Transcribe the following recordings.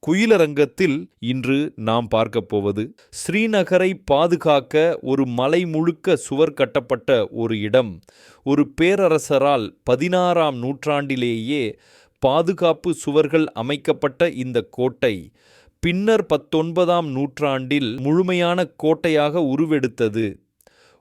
குயிலரங்கத்தில் இன்று நாம் பார்க்க போவது ஸ்ரீநகரை பாதுகாக்க ஒரு மலை முழுக்க சுவர் கட்டப்பட்ட ஒரு இடம். ஒரு பேரரசரால் 16ஆம் நூற்றாண்டிலேயே பாதுகாப்பு சுவர்கள் அமைக்கப்பட்ட இந்த கோட்டை பின்னர் 19ஆம் நூற்றாண்டில் முழுமையான கோட்டையாக உருவெடுத்தது.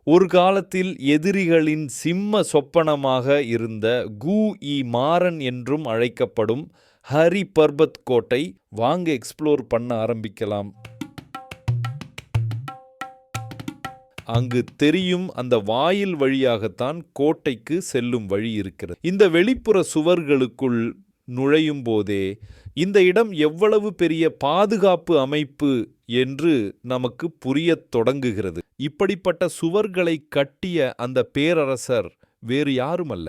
ஒரு காலத்தில் எதிரிகளின் சிம்ம சொப்பனமாக இருந்த கு-இ-மாரன் என்றும் அழைக்கப்படும் ஹரி பர்பத் கோட்டை. வாங்க எக்ஸ்ப்ளோர் பண்ண ஆரம்பிக்கலாம். அங்கு தெரியும் அந்த வாயில் வழியாகத்தான் கோட்டைக்கு செல்லும் வழி இருக்கிறது. இந்த வெளிப்புற சுவர்களுக்குள் நுழையும் போதே இந்த இடம் எவ்வளவு பெரிய பாதுகாப்பு அமைப்பு என்று நமக்கு புரியத் தொடங்குகிறது. இப்படிப்பட்ட சுவர்களை கட்டிய அந்த பேரரசர் வேறு யாருமல்ல,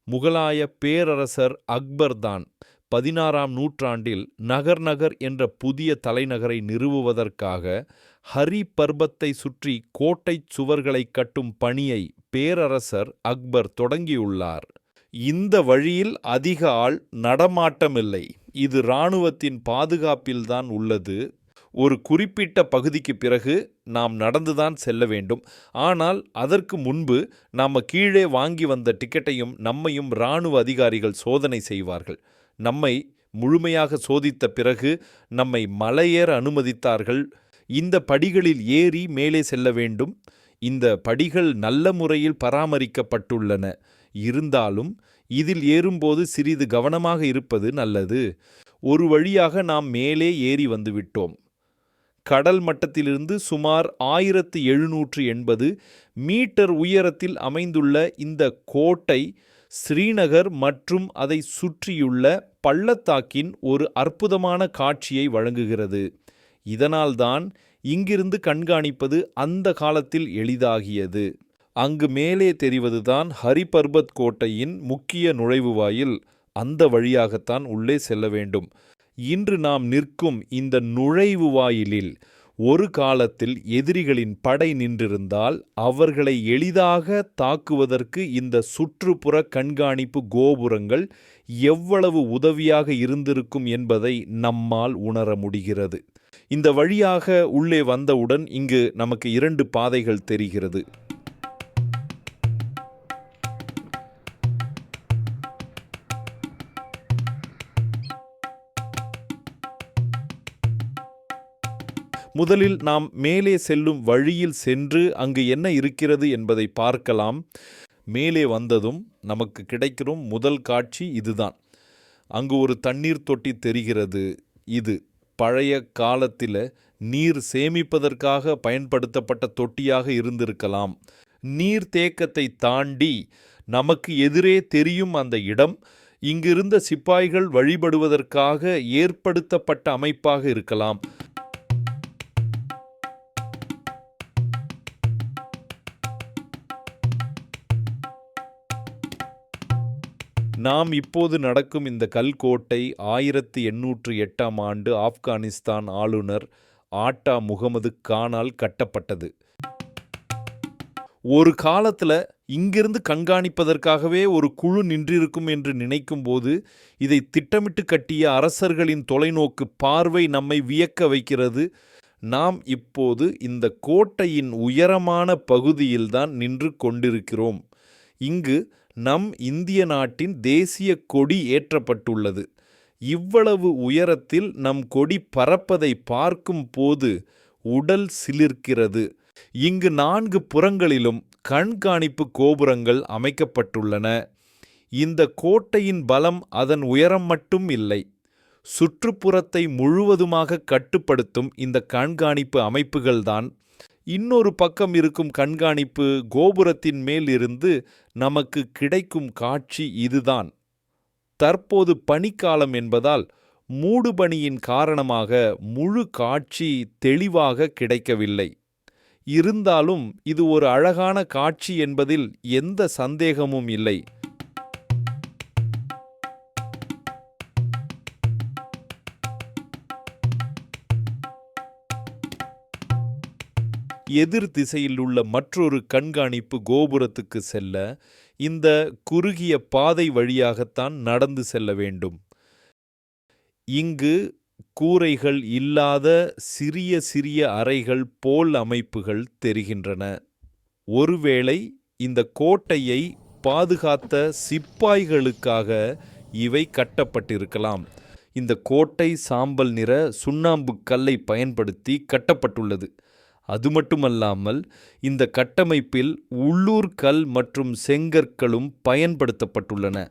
முகலாய பேரரசர் அக்பர் தான். 16ஆம் நூற்றாண்டில் நகர் என்ற புதிய தலைநகரை நிறுவுவதற்காக ஹரி பர்பத்தை சுற்றி கோட்டை சுவர்களை கட்டும் பணியை பேரரசர் அக்பர் தொடங்கியுள்ளார். இந்த வழியில் அதிக ஆள் நடமாட்டமில்லை. இது இராணுவத்தின் பாதுகாப்பில்தான் உள்ளது. ஒரு குறிப்பிட்ட பகுதிக்கு பிறகு நாம் நடந்துதான் செல்ல வேண்டும். ஆனால் அதற்கு முன்பு நாம் கீழே வாங்கி வந்த டிக்கெட்டையும் நம்மையும் இராணுவ அதிகாரிகள் சோதனை செய்வார்கள். நம்மை முழுமையாக சோதித்த பிறகு நம்மை மலையேற அனுமதித்தார்கள். இந்த படிகளில் ஏறி மேலே செல்ல வேண்டும். இந்த படிகள் நல்ல முறையில் பராமரிக்கப்பட்டுள்ளன. இருந்தாலும் இதில் ஏறும்போது சிறிது கவனமாக இருப்பது நல்லது. ஒரு வழியாக நாம் மேலே ஏறி வந்துவிட்டோம். கடல் மட்டத்திலிருந்து சுமார் 1780 மீட்டர் உயரத்தில் அமைந்துள்ள இந்த கோட்டை ஸ்ரீநகர் மற்றும் அதை சுற்றியுள்ள பள்ளத்தாக்கின் ஒரு அற்புதமான காட்சியை வழங்குகிறது. இதனால்தான் இங்கிருந்து கண்காணிப்பது அந்த காலத்தில் எளிதாகியது. அங்கு மேலே தெரிவதுதான் ஹரிபர்பத் கோட்டையின் முக்கிய நுழைவுவாயில். அந்த வழியாகத்தான் உள்ளே செல்ல வேண்டும். இன்று நாம் நிற்கும் இந்த நுழைவு வாயிலில் ஒரு காலத்தில் எதிரிகளின் படை நின்றிருந்தால் அவர்களை எளிதாக தாக்குவதற்கு இந்த சுற்றுப்புற கண்காணிப்பு கோபுரங்கள் எவ்வளவு உதவியாக இருந்திருக்கும் என்பதை நம்மால் உணர முடிகிறது. இந்த வழியாக உள்ளே வந்தவுடன் இங்கு நமக்கு 2 பாதைகள் தெரிகிறது. முதலில் நாம் மேலே செல்லும் வழியில் சென்று அங்கு என்ன இருக்கிறது என்பதை பார்க்கலாம். மேலே வந்ததும் நமக்கு கிடைக்கும் முதல் காட்சி இதுதான். அங்கு ஒரு தண்ணீர் தொட்டி தெரிகிறது. இது பழைய காலத்தில் நீர் சேமிப்பதற்காக பயன்படுத்தப்பட்ட தொட்டியாக இருந்திருக்கலாம். நீர் தேக்கத்தை தாண்டி நமக்கு எதிரே தெரியும் அந்த இடம் இங்கிருந்த சிப்பாய்கள் வழிபடுவதற்காக ஏற்படுத்தப்பட்ட அமைப்பாக இருக்கலாம். நாம் இப்போது நடக்கும் இந்த கல்கோட்டை 1808ஆம் ஆண்டு ஆப்கானிஸ்தான் ஆளுநர் ஆட்டா முகமது கானால் கட்டப்பட்டது. ஒரு காலத்தில் இங்கிருந்து கண்காணிப்பதற்காகவே ஒரு குழு நின்றிருக்கும் என்று நினைக்கும் போது இதை திட்டமிட்டு கட்டிய அரசர்களின் தொலைநோக்கு பார்வை நம்மை வியக்க வைக்கிறது. நாம் இப்போது இந்த கோட்டையின் உயரமான பகுதியில்தான் நின்று கொண்டிருக்கிறோம். இங்கு நம் இந்திய நாட்டின் தேசிய கொடி ஏற்றப்பட்டுள்ளது. இவ்வளவு உயரத்தில் நம் கொடி பறப்பதை பார்க்கும் போது உடல் சிலிர்க்கிறது. இங்கு 4 புறங்களிலும் கண்காணிப்பு கோபுரங்கள் அமைக்கப்பட்டுள்ளன. இந்த கோட்டையின் பலம் அதன் உயரம் மட்டும் இல்லை, சுற்றுப்புறத்தை முழுவதுமாக கட்டுப்படுத்தும் இந்த கண்காணிப்பு அமைப்புகள்தான். இன்னொரு பக்கம் இருக்கும் கண்காணிப்பு கோபுரத்தின் மேல் இருந்து நமக்கு கிடைக்கும் காட்சி இதுதான். தற்போது பனிக்காலம் என்பதால் மூடுபனியின் காரணமாக முழு காட்சி தெளிவாக கிடைக்கவில்லை. இருந்தாலும் இது ஒரு அழகான காட்சி என்பதில் எந்த சந்தேகமும் இல்லை. எதிர் திசையில் உள்ள மற்றொரு கண்காணிப்பு கோபுரத்துக்கு செல்ல இந்த குறுகிய பாதை வழியாகத்தான் நடந்து செல்ல வேண்டும். இங்கு கூரைகள் இல்லாத சிறிய சிறிய அறைகள் போல் அமைப்புகள் தெரிகின்றன. ஒருவேளை இந்த கோட்டையை பாதுகாத்த சிப்பாய்களுக்காக இவை கட்டப்பட்டிருக்கலாம். இந்த கோட்டை சாம்பல் நிற சுண்ணாம்பு கல்லை பயன்படுத்தி கட்டப்பட்டுள்ளது. அது மட்டுமல்லாமல் இந்த கட்டமைப்பில் உள்ளூர் கல் மற்றும் செங்கற்களும் பயன்படுத்தப்பட்டுள்ளன.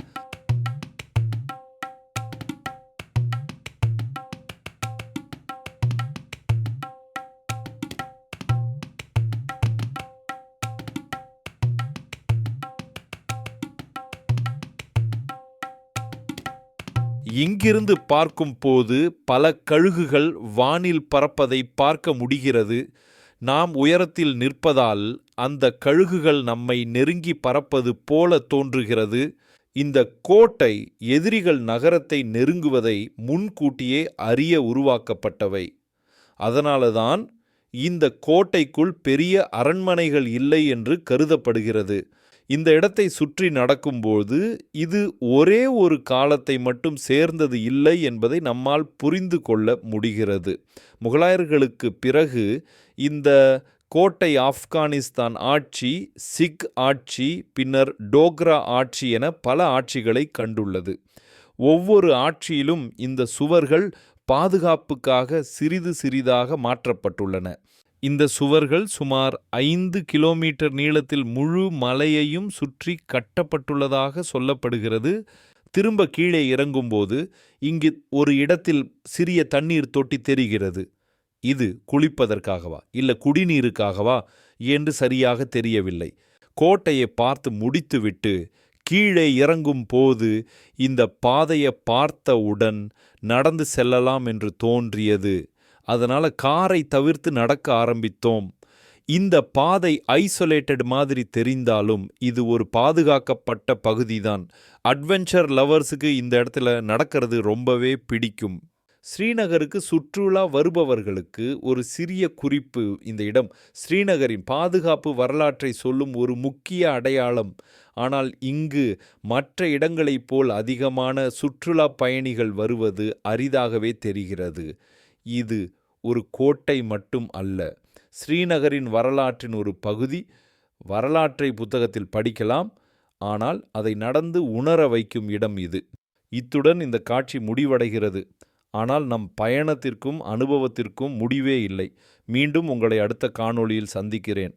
இங்கிருந்து பார்க்கும் போது பல கழுகுகள் வானில் பறப்பதை பார்க்க முடிகிறது. நாம் உயரத்தில் நிற்பதால் அந்த கழுகுகள் நம்மை நெருங்கி பறப்பது போல தோன்றுகிறது. இந்த கோட்டை எதிரிகள் நகரத்தை நெருங்குவதை முன்கூட்டியே அறிய உருவாக்கப்பட்டவை. அதனால்தான் இந்த கோட்டைக்குள் பெரிய அரண்மனைகள் இல்லை என்று கருதப்படுகிறது. இந்த இடத்தை சுற்றி நடக்கும்போது இது ஒரே ஒரு காலத்தை மட்டும் சேர்ந்தது இல்லை என்பதை நம்மால் புரிந்து கொள்ள முடிகிறது. முகலாயர்களுக்கு பிறகு இந்த கோட்டை ஆப்கானிஸ்தான் ஆட்சி, சிக் ஆட்சி, பின்னர் டோக்ரா ஆட்சி என பல ஆட்சிகளை கண்டுள்ளது. ஒவ்வொரு ஆட்சியிலும் இந்த சுவர்கள் பாதுகாப்புக்காக சிறிது சிறிதாக மாற்றப்பட்டுள்ளன. இந்த சுவர்கள் சுமார் 5 கிலோமீட்டர் நீளத்தில் முழு மலையையும் சுற்றி கட்டப்பட்டுள்ளதாக சொல்லப்படுகிறது. திரும்ப கீழே இறங்கும்போது இங்கு ஒரு இடத்தில் சிறிய தண்ணீர் தொட்டி தெரிகிறது. இது குளிப்பதற்காகவா இல்லை குடிநீருக்காகவா என்று சரியாக தெரியவில்லை. கோட்டையை பார்த்து முடித்துவிட்டு கீழே இறங்கும் போது இந்த பாதையை பார்த்தவுடன் நடந்து செல்லலாம் என்று தோன்றியது. அதனால் காரை தவிர்த்து நடக்க ஆரம்பித்தோம். இந்த பாதை ஐசோலேட்டட் மாதிரி தெரிந்தாலும் இது ஒரு பாதுகாக்கப்பட்ட பகுதிதான். அட்வென்ச்சர் லவர்ஸுக்கு இந்த இடத்துல நடக்கிறது ரொம்பவே பிடிக்கும். ஸ்ரீநகருக்கு சுற்றுலா வருபவர்களுக்கு ஒரு சிறிய குறிப்பு. இந்த இடம் ஸ்ரீநகரின் பாதுகாப்பு வரலாற்றை சொல்லும் ஒரு முக்கிய அடையாளம். ஆனால் இங்கு மற்ற இடங்களைப் போல் அதிகமான சுற்றுலா பயணிகள் வருவது அரிதாகவே தெரிகிறது. இது ஒரு கோட்டை மட்டும் அல்ல, ஸ்ரீநகரின் வரலாற்றின் ஒரு பகுதி. வரலாற்றை புத்தகத்தில் படிக்கலாம், ஆனால் அதை நடந்து உணர வைக்கும் இடம் இது. இத்துடன் இந்த காட்சி முடிவடைகிறது. ஆனால் நம் பயணத்திற்கும் அனுபவத்திற்கும் முடிவே இல்லை. மீண்டும் உங்களை அடுத்த காணொளியில் சந்திக்கிறேன்.